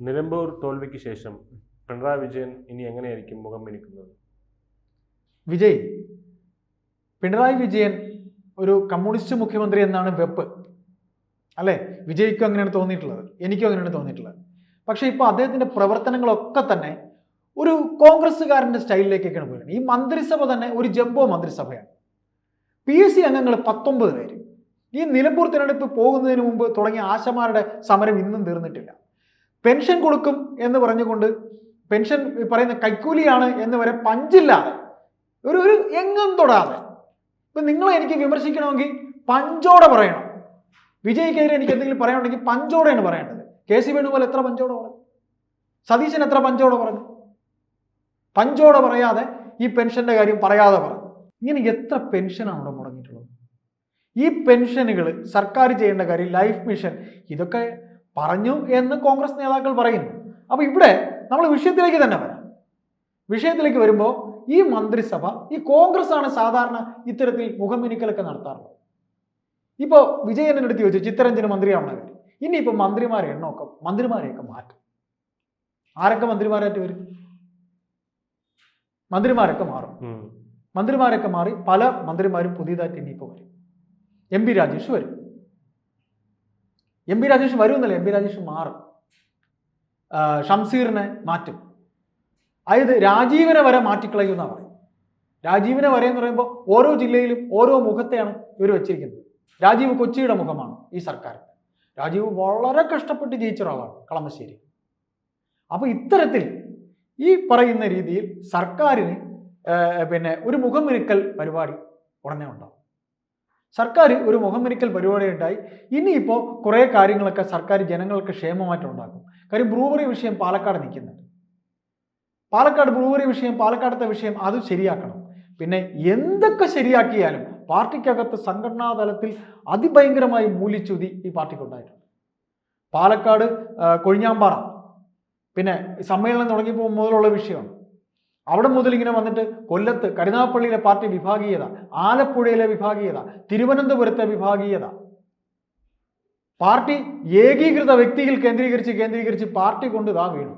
നിലമ്പൂർ തോൽവിക്ക് ശേഷം പിണറായി വിജയൻ ഇനി എങ്ങനെയായിരിക്കും മുഖം മിനുക്കുന്നത്? വിജയ്, പിണറായി വിജയൻ ഒരു കമ്മ്യൂണിസ്റ്റ് മുഖ്യമന്ത്രി എന്നാണ് വെപ്പ്, അല്ലേ? വിജയ്ക്കും അങ്ങനെയാണ് തോന്നിയിട്ടുള്ളത്, എനിക്കും അങ്ങനെയാണ് തോന്നിയിട്ടുള്ളത്. പക്ഷേ ഇപ്പോൾ അദ്ദേഹത്തിൻ്റെ പ്രവർത്തനങ്ങളൊക്കെ തന്നെ ഒരു കോൺഗ്രസ്സുകാരൻ്റെ സ്റ്റൈലിലേക്കൊക്കെയാണ് പോയത്. ഈ മന്ത്രിസഭ തന്നെ ഒരു ജംബോ മന്ത്രിസഭയാണ്. PSC അംഗങ്ങൾ 19 പേര്. ഈ നിലമ്പൂർ തിരഞ്ഞെടുപ്പ് പോകുന്നതിന് മുമ്പ് തുടങ്ങിയ ആശമാരുടെ സമരം ഇന്നും തീർന്നിട്ടില്ല. പെൻഷൻ കൊടുക്കും എന്ന് പറഞ്ഞുകൊണ്ട് പെൻഷൻ പറയുന്ന കൈക്കൂലിയാണ് എന്ന് വരെ പഞ്ചില്ലാതെ ഒരു എങ്ങും തൊടാതെ. ഇപ്പം നിങ്ങളെ എനിക്ക് വിമർശിക്കണമെങ്കിൽ പഞ്ചോടെ പറയണം. വിജയ്ക്കെതിരെ എനിക്ക് എന്തെങ്കിലും പറയാനുണ്ടെങ്കിൽ പഞ്ചോടെയാണ് പറയേണ്ടത്. KC വേണുഗോപാൽ എത്ര പഞ്ചോടെ പറഞ്ഞു? സതീശൻ എത്ര പഞ്ചോടെ പറഞ്ഞു? പഞ്ചോടെ പറയാതെ ഈ പെൻഷന്റെ കാര്യം പറയാതെ പറഞ്ഞു. ഇങ്ങനെ എത്ര പെൻഷനാണ് അവിടെ മുടങ്ങിയിട്ടുള്ളത്? ഈ പെൻഷനുകൾ സർക്കാർ ചെയ്യേണ്ട കാര്യം, ലൈഫ് മിഷൻ, ഇതൊക്കെ പറഞ്ഞു എന്ന് കോൺഗ്രസ് നേതാക്കൾ പറയുന്നു. അപ്പോൾ ഇവിടെ നമ്മൾ വിഷയത്തിലേക്ക് തന്നെ വരാം. വിഷയത്തിലേക്ക് വരുമ്പോൾ ഈ മന്ത്രിസഭ, ഈ കോൺഗ്രസ് ആണ് സാധാരണ ഇത്തരത്തിൽ മുഖമിനുക്കലൊക്കെ നടത്താറുള്ളത്. ഇപ്പോൾ വിജയനെ എടുത്ത് ചോദിച്ചു ചിത്തരഞ്ജന് മന്ത്രിയാവണ കാര്യം. ഇനിയിപ്പോൾ മന്ത്രിമാരെയൊക്കെ മാറ്റും. ആരൊക്കെ മന്ത്രിമാരായിട്ട് വരും? മന്ത്രിമാരൊക്കെ മാറും. മന്ത്രിമാരൊക്കെ മാറി പല മന്ത്രിമാരും പുതിയതായിട്ട് ഇനിയിപ്പോൾ വരും. MP രാജേഷ് വരും. MP രാജേഷ് വരുമെന്നല്ല, MP രാജേഷ് മാറും. ഷംസീറിനെ മാറ്റും. അതായത് രാജീവിനെ വരെ മാറ്റിക്കളയുമെന്നാണ് പറയും. രാജീവിനെ വരെ എന്ന് പറയുമ്പോൾ ഓരോ ജില്ലയിലും ഓരോ മുഖത്തെയാണ് ഇവർ വെച്ചിരിക്കുന്നത്. രാജീവ് കൊച്ചിയുടെ മുഖമാണ് ഈ സർക്കാർ. രാജീവ് വളരെ കഷ്ടപ്പെട്ട് ജയിച്ച ഒരാളാണ് കളമശ്ശേരി. അപ്പോൾ ഇത്തരത്തിൽ ഈ പറയുന്ന രീതിയിൽ സർക്കാരിന് ഒരു മുഖമിനുക്കൽ പരിപാടി ഉടനെ ഉണ്ടാവും. സർക്കാർ ഒരു മുഖമിനുക്കൽ പരിപാടി ഉണ്ടായി. ഇനിയിപ്പോൾ കുറേ കാര്യങ്ങളൊക്കെ സർക്കാർ ജനങ്ങൾക്ക് ക്ഷേമമായിട്ട് ഉണ്ടാക്കും. കാര്യം ബ്രൂവറി വിഷയം പാലക്കാട് നിൽക്കുന്നുണ്ട്. പാലക്കാട് ബ്രൂവറി വിഷയം, പാലക്കാടത്തെ വിഷയം, അത് ശരിയാക്കണം. പിന്നെ എന്തൊക്കെ ശരിയാക്കിയാലും പാർട്ടിക്കകത്ത് സംഘടനാ തലത്തിൽ അതിഭയങ്കരമായി മൂല്യച്യുതി ഈ പാർട്ടിക്ക് ഉണ്ടായിട്ടുണ്ട്. പാലക്കാട് കൊഴിഞ്ഞാമ്പാറ പിന്നെ സമ്മേളനം തുടങ്ങിയപ്പോൾ മുതലുള്ള വിഷയമാണ്. അവിടെ മുതൽ ഇങ്ങനെ വന്നിട്ട് കൊല്ലത്ത് കരുനാഗപ്പള്ളിയിലെ പാർട്ടി വിഭാഗീയത, ആലപ്പുഴയിലെ വിഭാഗീയത, തിരുവനന്തപുരത്തെ വിഭാഗീയത, പാർട്ടി ഏകീകൃത വ്യക്തികൾ കേന്ദ്രീകരിച്ച് പാർട്ടി കൊണ്ട് ഇതാ വീണു.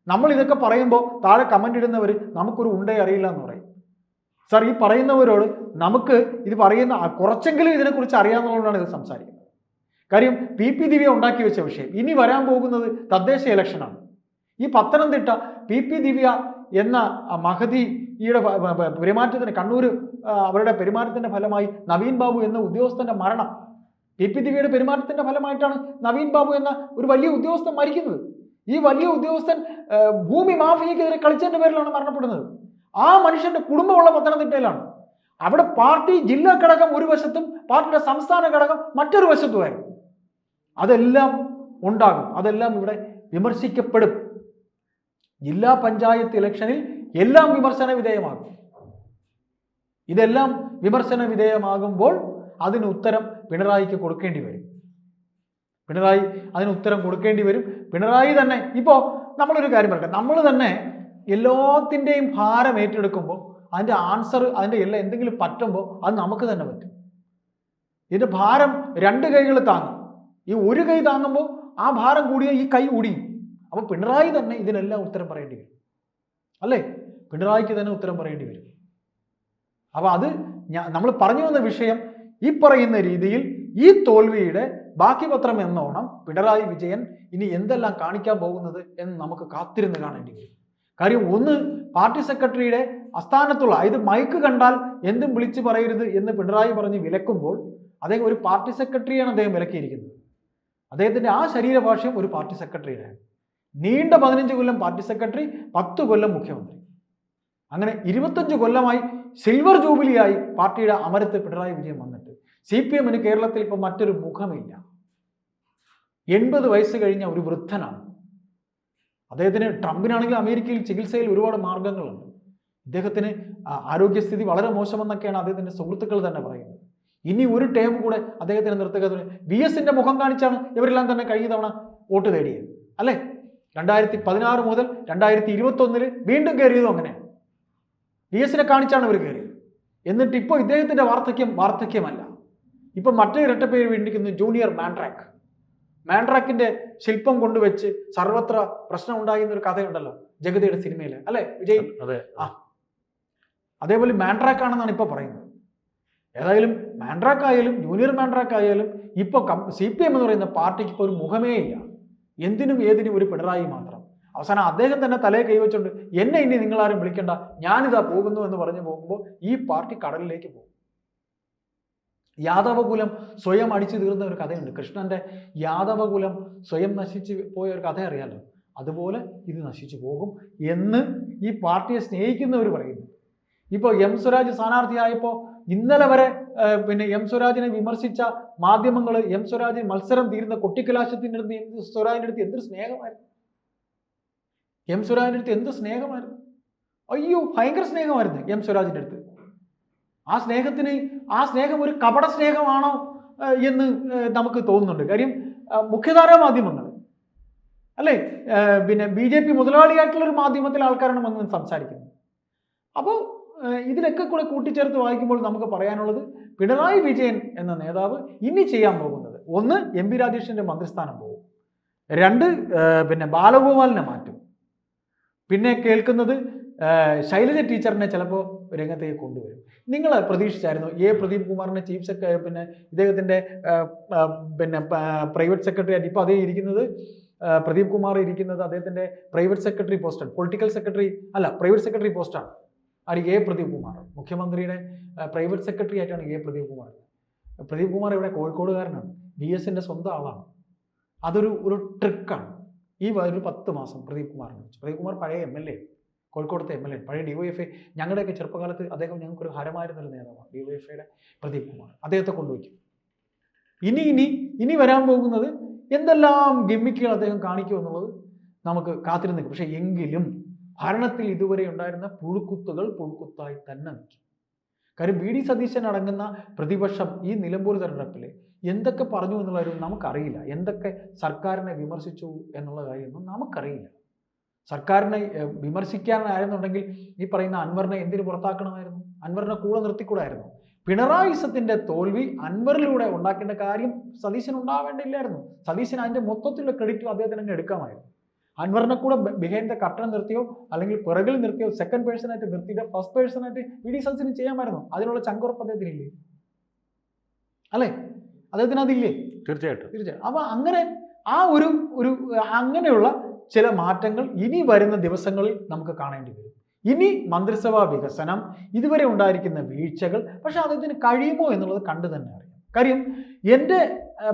നമ്മൾ ഇതൊക്കെ പറയുമ്പോൾ താഴെ കമൻ്റ് ഇടുന്നവർ നമുക്കൊരു ഉണ്ടേ അറിയില്ല എന്ന് പറയും. സാർ, ഈ പറയുന്നവരോട് നമുക്ക് ഇത് പറയുന്ന കുറച്ചെങ്കിലും ഇതിനെക്കുറിച്ച് അറിയാവുന്നതുകൊണ്ടാണ് ഇത് സംസാരിക്കുന്നത്. കാര്യം PP ദിവ്യ ഉണ്ടാക്കി വെച്ച വിഷയം ഇനി വരാൻ പോകുന്നത് തദ്ദേശ ഇലക്ഷനാണ്. ഈ പത്തനംതിട്ട PP ദിവ്യ എന്ന മഹതിയുടെ പെരുമാറ്റത്തിന്, കണ്ണൂർ അവരുടെ പെരുമാറ്റത്തിൻ്റെ ഫലമായി നവീൻ ബാബു എന്ന ഉദ്യോഗസ്ഥൻ്റെ മരണം, PP ദിവ്യയുടെ പെരുമാറ്റത്തിൻ്റെ ഫലമായിട്ടാണ് നവീൻ ബാബു എന്ന ഒരു വലിയ ഉദ്യോഗസ്ഥൻ മരിക്കുന്നത്. ഈ വലിയ ഉദ്യോഗസ്ഥൻ ഭൂമി മാഫിയക്കെതിരെ കളിച്ചതിൻ്റെ പേരിലാണ് മരണപ്പെടുന്നത്. ആ മനുഷ്യൻ്റെ കുടുംബമുള്ള പത്തനംതിട്ടയിലാണ്. അവിടെ പാർട്ടി ജില്ലാ ഘടകം ഒരു വശത്തും പാർട്ടിയുടെ സംസ്ഥാന ഘടകം മറ്റൊരു വശത്തുമായിരുന്നു. അതെല്ലാം ഉണ്ടാകും, അതെല്ലാം ഇവിടെ വിമർശിക്കപ്പെടും. ജില്ലാ പഞ്ചായത്ത് ഇലക്ഷനിൽ എല്ലാം വിമർശന വിധേയമാകും. ഇതെല്ലാം വിമർശന വിധേയമാകുമ്പോൾ അതിന് ഉത്തരം പിണറായിക്ക് കൊടുക്കേണ്ടി വരും. പിണറായി തന്നെ ഇപ്പോൾ നമ്മളൊരു കാര്യം പറയട്ടെ, നമ്മൾ തന്നെ എല്ലാത്തിൻ്റെയും ഭാരം ഏറ്റെടുക്കുമ്പോൾ അതിൻ്റെ ആൻസർ, അതിൻ്റെ എല്ലാം എന്തെങ്കിലും പറ്റുമ്പോൾ അത് നമുക്ക് തന്നെ പറ്റും. ഇതിൻ്റെ ഭാരം 2 കൈകൾ താങ്ങും. ഈ ഒരു കൈ താങ്ങുമ്പോൾ ആ ഭാരം കൂടിയ ഈ കൈ ഒടിയും. അപ്പോൾ പിണറായി തന്നെ ഇതിനെല്ലാം ഉത്തരം പറയേണ്ടി വരും, അല്ലേ? പിണറായിക്ക് തന്നെ ഉത്തരം പറയേണ്ടി വരും. അപ്പോൾ അത് നമ്മൾ പറഞ്ഞു വന്ന വിഷയം, ഈ പറയുന്ന രീതിയിൽ ഈ തോൽവിയുടെ ബാക്കി പത്രം എന്നോണം പിണറായി വിജയൻ ഇനി എന്തെല്ലാം കാണിക്കാൻ പോകുന്നത് എന്ന് നമുക്ക് കാത്തിരുന്ന് കാണേണ്ടി വരും. കാര്യം ഒന്ന്, പാർട്ടി സെക്രട്ടറിയുടെ അസ്ഥാനത്തുള്ള, ഇത് മൈക്ക് കണ്ടാൽ എന്തും വിളിച്ചു പറയരുത് എന്ന് പിണറായി പറഞ്ഞ് വിലക്കുമ്പോൾ അദ്ദേഹം ഒരു പാർട്ടി സെക്രട്ടറിയാണ് അദ്ദേഹം വിലക്കിയിരിക്കുന്നത്. അദ്ദേഹത്തിൻ്റെ ആ ശരീരഭാഷയും ഒരു പാർട്ടി സെക്രട്ടറിയുടെയാണ്. നീണ്ട 15 കൊല്ലം പാർട്ടി സെക്രട്ടറി, 10 കൊല്ലം മുഖ്യമന്ത്രി, അങ്ങനെ 25 കൊല്ലമായി സിൽവർ ജൂബിലിയായി പാർട്ടിയുടെ അമരത്ത് പിണറായി വിജയൻ വന്നിട്ട് CPM-ന് കേരളത്തിൽ ഇപ്പോൾ മറ്റൊരു മുഖമില്ല. 80 വയസ്സ് കഴിഞ്ഞ ഒരു വൃദ്ധനാണ് അദ്ദേഹത്തിന്. ട്രംപിനാണെങ്കിൽ അമേരിക്കയിൽ ചികിത്സയിൽ ഒരുപാട് മാർഗങ്ങളുണ്ട്. ഇദ്ദേഹത്തിന് ആരോഗ്യസ്ഥിതി വളരെ മോശമെന്നൊക്കെയാണ് അദ്ദേഹത്തിൻ്റെ സുഹൃത്തുക്കൾ തന്നെ പറയുന്നത്. ഇനി ഒരു ടേം കൂടെ അദ്ദേഹത്തിന് നിർത്തുക. VS-ന്റെ മുഖം കാണിച്ചാണ് ഇവരെല്ലാം തന്നെ കഴിഞ്ഞ തവണ വോട്ട് നേടിയത്, അല്ലേ? 2016 മുതൽ 2021 വീണ്ടും കയറിയതും അങ്ങനെയാണ്. VS-നെ കാണിച്ചാണ് ഇവർ കയറിയത്. എന്നിട്ട് ഇപ്പോൾ ഇദ്ദേഹത്തിൻ്റെ വാർദ്ധക്യമല്ല. ഇപ്പം മറ്റൊരു ഇരട്ടപ്പേര് വീണ്ടിരിക്കുന്നു, ജൂനിയർ മാൻട്രാക്ക്. മാൻഡ്രാക്കിന്റെ ശില്പം കൊണ്ടുവച്ച് സർവത്ര പ്രശ്നം ഉണ്ടാകുന്ന ഒരു കഥയുണ്ടല്ലോ ജഗതിയുടെ സിനിമയിൽ, അല്ലെ വിജയ്? അതേപോലെ മാൻഡ്രാക്ക് ആണെന്നാണ് ഇപ്പൊ പറയുന്നത്. ഏതായാലും മാൻഡ്രാക്ക് ആയാലും ജൂനിയർ മാൻഡ്രാക്ക് ആയാലും ഇപ്പൊ CPM എന്ന് പറയുന്ന പാർട്ടിക്ക് ഇപ്പോൾ ഒരു മുഖമേ ഇല്ല. എന്തിനും ഏതിനും ഒരു പിണറായി മാത്രം. അവസാനം അദ്ദേഹം തന്നെ തലയെ കൈവച്ചുകൊണ്ട് എന്നെ ഇനി നിങ്ങളാരും വിളിക്കണ്ട, ഞാനിതാ പോകുന്നു എന്ന് പറഞ്ഞു പോകുമ്പോൾ ഈ പാർട്ടി കടലിലേക്ക് പോകും. യാദവകുലം സ്വയം അടിച്ചു തീർന്ന ഒരു കഥയുണ്ട്. കൃഷ്ണന്റെ യാദവകുലം സ്വയം നശിച്ചു പോയ ഒരു കഥ അറിയാലോ. അതുപോലെ ഇത് നശിച്ചു പോകും എന്ന് ഈ പാർട്ടിയെ സ്നേഹിക്കുന്നവർ പറയുന്നു. ഇപ്പോൾ M സ്വരാജ് സ്ഥാനാർത്ഥിയായപ്പോൾ ഇന്നലെ വരെ M സ്വരാജിനെ വിമർശിച്ച മാധ്യമങ്ങൾ M സ്വരാജ് മത്സരം തീരുന്ന കൊട്ടിക്കലാശത്തിൻ്റെ അടുത്ത് M സ്വരാജിൻ്റെ അടുത്ത് എന്തൊരു സ്നേഹമായിരുന്നു. M സ്വരാജിൻ്റെ അടുത്ത് എന്ത് സ്നേഹമായിരുന്നു. അയ്യോ, ഭയങ്കര സ്നേഹമായിരുന്നു M സ്വരാജിൻ്റെ അടുത്ത്. ആ സ്നേഹം ഒരു കപട സ്നേഹമാണോ എന്ന് നമുക്ക് തോന്നുന്നുണ്ട്. കാര്യം മുഖ്യധാരാ മാധ്യമങ്ങൾ അല്ലേ, BJP മുതലാളിയായിട്ടുള്ളൊരു മാധ്യമത്തിലെ ആൾക്കാരാണ് വന്ന് സംസാരിക്കുന്നത്. അപ്പോൾ ഇതിലൊക്കെ കൂടെ കൂട്ടിച്ചേർത്ത് വായിക്കുമ്പോൾ നമുക്ക് പറയാനുള്ളത് പിണറായി വിജയൻ എന്ന നേതാവ് ഇനി ചെയ്യാൻ പോകുന്നത്, ഒന്ന് MP രാജേഷിന്റെ മന്ത്രിസ്ഥാനം പോകും, രണ്ട് ബാലഗോപാലിനെ മാറ്റും, പിന്നെ കേൾക്കുന്നത് ശൈലജ ടീച്ചറിനെ ചിലപ്പോൾ രംഗത്തേക്ക് കൊണ്ടുവരും. നിങ്ങൾ പ്രതീക്ഷിച്ചായിരുന്നു പ്രദീപ് കുമാറിനെ ചീഫ് സെക്രട്ടറി ഇദ്ദേഹത്തിന്റെ പ്രൈവറ്റ് സെക്രട്ടറി ആയിട്ട് ഇപ്പോൾ അതേ ഇരിക്കുന്നത് പ്രദീപ് കുമാർ ഇരിക്കുന്നത് അദ്ദേഹത്തിന്റെ പ്രൈവറ്റ് സെക്രട്ടറി പോസ്റ്റാണ്, പൊളിറ്റിക്കൽ സെക്രട്ടറി അല്ല പ്രൈവറ്റ് സെക്രട്ടറി പോസ്റ്റാണ്. പ്രദീപ് കുമാർ മുഖ്യമന്ത്രിയുടെ പ്രൈവറ്റ് സെക്രട്ടറി ആയിട്ടാണ് പ്രദീപ് കുമാർ. പ്രദീപ് കുമാർ ഇവിടെ കോഴിക്കോടുകാരനാണ്, VSന്റെ സ്വന്തം ആളാണ്. അതൊരു ട്രിക്കാണ്. ഈ ഒരു 10 മാസം പ്രദീപ് കുമാർ പഴയ MLA, കോഴിക്കോടത്തെ MLA, പഴയ DYFI. ഞങ്ങളുടെയൊക്കെ ചെറുപ്പകാലത്ത് അദ്ദേഹം ഞങ്ങൾക്കൊരു ഹരമായിരുന്നൊരു നേതാവാണ് DYFIയുടെ പ്രദീപ് കുമാർ. അദ്ദേഹത്തെ കൊണ്ടുവയ്ക്കും. ഇനി വരാൻ പോകുന്നത് എന്തെല്ലാം ഗിമ്മിക്കുകൾ അദ്ദേഹം കാണിക്കുമെന്നുള്ളത് നമുക്ക് കാത്തിരുന്ന് നിൽക്കും. പക്ഷെ എങ്കിലും ഭരണത്തിൽ ഇതുവരെ ഉണ്ടായിരുന്ന പുഴുക്കുത്തായി തന്നെ നിൽക്കും. കാര്യം VD സതീശൻ അടങ്ങുന്ന പ്രതിപക്ഷം ഈ നിലമ്പൂർ തെരഞ്ഞെടുപ്പിൽ എന്തൊക്കെ പറഞ്ഞു എന്നുള്ള കാര്യം നമുക്കറിയില്ല. എന്തൊക്കെ സർക്കാരിനെ വിമർശിച്ചു എന്നുള്ള കാര്യമൊന്നും നമുക്കറിയില്ല. സർക്കാരിനെ വിമർശിക്കാനായിരുന്നുണ്ടെങ്കിൽ ഈ പറയുന്ന അൻവറിനെ എന്തിനു പുറത്താക്കണമായിരുന്നു? അൻവറിനെ കൂടെ നിർത്തിക്കൂടായിരുന്നു. പിണറായിസത്തിന്റെ തോൽവി അൻവറിലൂടെ ഉണ്ടാക്കേണ്ട കാര്യം സതീശൻ ഉണ്ടാവേണ്ടില്ലായിരുന്നു. സതീശൻ അതിന്റെ മൊത്തത്തിലുള്ള ക്രെഡിറ്റും അദ്ദേഹത്തിന് എടുക്കാമായിരുന്നു. അൻവറിനെ കൂടെ ബിഹൈൻഡ് ദ കർട്ടൻ നിർത്തിയോ അല്ലെങ്കിൽ പിറകിൽ നിർത്തിയോ സെക്കൻഡ് പേഴ്സണായിട്ട് നിർത്തിയിട്ട് ഫസ്റ്റ് പേഴ്സണായിട്ട് VD സതീശന് ചെയ്യാമായിരുന്നു. അതിനുള്ള ചങ്കുറപ്പ് അദ്ദേഹത്തിനില്ലേ? അല്ലേ, അദ്ദേഹത്തിന് അതില്ലേ? തീർച്ചയായിട്ടും. അപ്പൊ അങ്ങനെ അങ്ങനെയുള്ള ചില മാറ്റങ്ങൾ ഇനി വരുന്ന ദിവസങ്ങളിൽ നമുക്ക് കാണേണ്ടി വരും. ഇനി മന്ത്രിസഭാ വികസനം, ഇതുവരെ ഉണ്ടായിരിക്കുന്ന വീഴ്ചകൾ, പക്ഷെ അദ്ദേഹത്തിന് കഴിയുമോ എന്നുള്ളത് കണ്ടു തന്നെ അറിയാം. കാര്യം എൻ്റെ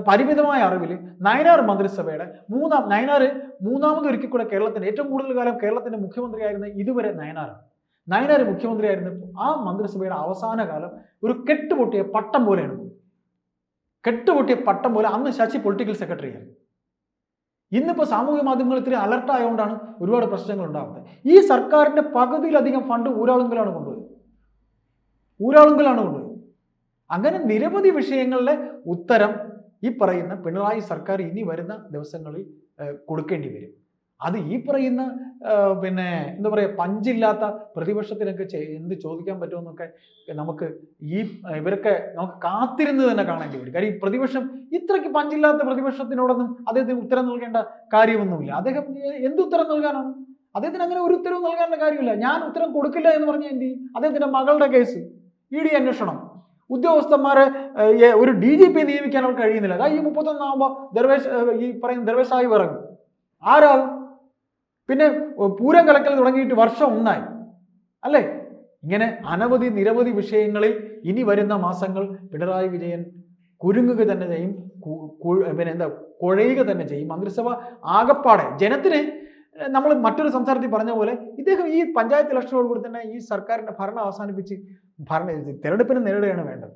പരിമിതമായ അറിവിൽ നയനാർ മന്ത്രിസഭയുടെ മൂന്നാമതൊരിക്കൽ കൂടെ കേരളത്തിൻ്റെ ഏറ്റവും കൂടുതൽ കാലം കേരളത്തിൻ്റെ മുഖ്യമന്ത്രിയായിരുന്ന ഇതുവരെ നയനാർ മുഖ്യമന്ത്രിയായിരുന്നപ്പോൾ ആ മന്ത്രിസഭയുടെ അവസാന കാലം ഒരു കെട്ടുപൊട്ടിയ പട്ടം പോലെയാണ്. അന്ന് ശശി പൊളിറ്റിക്കൽ സെക്രട്ടറി ആയിരുന്നു. ഇന്നിപ്പോൾ സാമൂഹ്യ മാധ്യമങ്ങൾ ഇത്തിരി അലർട്ട് ആയതുകൊണ്ടാണ് ഒരുപാട് പ്രശ്നങ്ങൾ ഉണ്ടാകുന്നത്. ഈ സർക്കാരിൻ്റെ പകുതിയിലധികം ഫണ്ട് ഊരാളുങ്കലാണ് കൊണ്ടുപോയത്. അങ്ങനെ നിരവധി വിഷയങ്ങളുടെ ഉത്തരം ഈ പറയുന്ന പിണറായി സർക്കാർ ഇനി വരുന്ന ദിവസങ്ങളിൽ കൊടുക്കേണ്ടി വരും. അത് ഈ പറയുന്ന എന്താ പറയുക, പഞ്ചില്ലാത്ത പ്രതിപക്ഷത്തിനൊക്കെ എന്ത് ചോദിക്കാൻ പറ്റുമെന്നൊക്കെ നമുക്ക് ഇവരൊക്കെ നമുക്ക് കാത്തിരുന്ന് തന്നെ കാണേണ്ടി വരും. കാര്യം ഈ പ്രതിപക്ഷം ഇത്രയ്ക്ക് പഞ്ചില്ലാത്ത പ്രതിപക്ഷത്തിനോടൊന്നും അദ്ദേഹത്തിന് ഉത്തരം നൽകേണ്ട കാര്യമൊന്നുമില്ല. അദ്ദേഹം എന്ത് ഉത്തരം നൽകാനാണ്? അദ്ദേഹത്തിന് അങ്ങനെ ഒരു ഉത്തരവും നൽകാനുള്ള കാര്യമില്ല. ഞാൻ ഉത്തരം കൊടുക്കില്ല എന്ന് പറഞ്ഞാൽ എന്ത് ചെയ്യും? അദ്ദേഹത്തിന്റെ മകളുടെ കേസ് ED അന്വേഷണം, ഉദ്യോഗസ്ഥന്മാരെ ഒരു DGP നിയമിക്കാൻ അവർക്ക് കഴിയുന്നില്ല. ഈ 31 ആകുമ്പോൾ ദർവേഷ് സാഹിബ് ഇറങ്ങും. ആരാകും? പിന്നെ പൂരം കലക്കൽ തുടങ്ങിയിട്ട് വർഷം 1 ആയി അല്ലേ? ഇങ്ങനെ നിരവധി വിഷയങ്ങളിൽ ഇനി വരുന്ന മാസങ്ങൾ പിണറായി വിജയൻ കുരുങ്ങുക തന്നെ ചെയ്യും, കുഴയുക തന്നെ ചെയ്യും. മന്ത്രിസഭ ആകപ്പാടെ ജനത്തിന്, നമ്മൾ മറ്റൊരു സംസാരത്തിൽ പറഞ്ഞ പോലെ, ഇദ്ദേഹം ഈ പഞ്ചായത്ത് ഇലക്ഷനോടുകൂടി തന്നെ ഈ സർക്കാരിന്റെ ഭരണം അവസാനിപ്പിച്ച് തെരഞ്ഞെടുപ്പിനെ നേരിടുകയാണ് വേണ്ടത്.